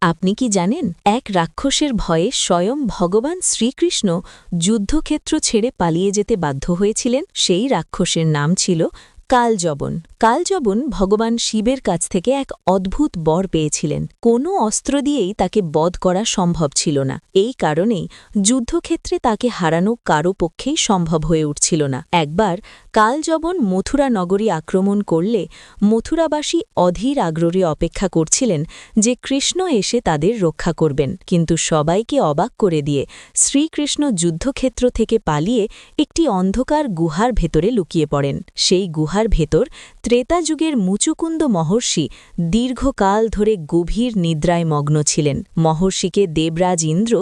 আপনি কি জানেন এক রাক্ষসের ভয়ে স্বয়ং ভগবান শ্রীকৃষ্ণ যুদ্ধক্ষেত্র ছেড়ে পালিয়ে যেতে বাধ্য হয়েছিলেন? সেই রাক্ষসের নাম ছিল কালযবন। কালযবন ভগবান শিবের কাছ থেকে এক অদ্ভুত বর পেয়েছিলেন। কোনো অস্ত্র দিয়েই তাকে বধ করা সম্ভব ছিল না। এই কারণেই যুদ্ধক্ষেত্রে তাকে হারানো কারো পক্ষেই সম্ভব হয়ে উঠছিল না। একবার কালযবন মথুরা নগরী আক্রমণ করলে মথুরাবাসী অধীর আগ্রহে অপেক্ষা করছিলেন যে কৃষ্ণ এসে তাদের রক্ষা করবেন। কিন্তু সবাইকে অবাক করে দিয়ে শ্রীকৃষ্ণ যুদ্ধক্ষেত্র থেকে পালিয়ে একটি অন্ধকার গুহার ভেতরে লুকিয়ে পড়েন। সেই গুহার ভেতর ত্রেতা যুগের মুচুকুন্দ মহর্ষি দীর্ঘকাল ধরে গভীর নিদ্রায় মগ্ন ছিলেন। মহর্ষিকে দেবরাজ ইন্দ্র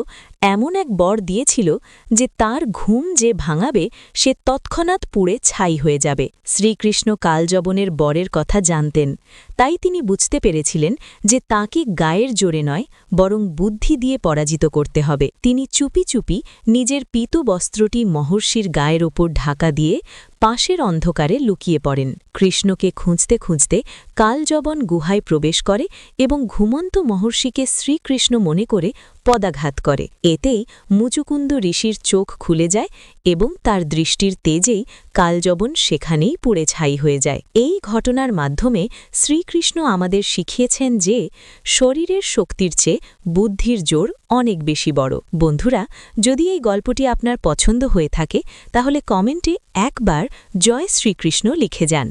এমন এক বর দিয়েছিল যে তার ঘুম যে ভাঙাবে সে তৎক্ষণাৎ পুড়ে ছাই হয়ে যাবে। শ্রীকৃষ্ণ কালযবনের বরের কথা জানতেন, তাই তিনি বুঝতে পেরেছিলেন যে তাকে গায়ের জোরে নয় বরং বুদ্ধি দিয়ে পরাজিত করতে হবে। তিনি চুপি চুপি নিজের পীতু বস্ত্রটি মহর্ষির গায়ের ওপর ঢাকা দিয়ে পাশের অন্ধকারে লুকিয়ে পড়েন। কৃষ্ণকে খুঁজতে খুঁজতে কালযবন গুহায় প্রবেশ করে এবং ঘুমন্ত মহর্ষিকে শ্রীকৃষ্ণ মনে করে পদাঘাত করে। এতেই মুচুকুন্দ ঋষির চোখ খুলে যায় এবং তার দৃষ্টির তেজেই কালযবন সেখানেই পুড়ে ছাই হয়ে যায়। এই ঘটনার মাধ্যমে শ্রীকৃষ্ণ আমাদের শিখিয়েছেন যে শরীরের শক্তির চেয়ে বুদ্ধির জোর অনেক বেশি বড়। বন্ধুরা, যদি এই গল্পটি আপনার পছন্দ হয়ে থাকে তাহলে কমেন্টে একবার জয় শ্রীকৃষ্ণ লিখে যান।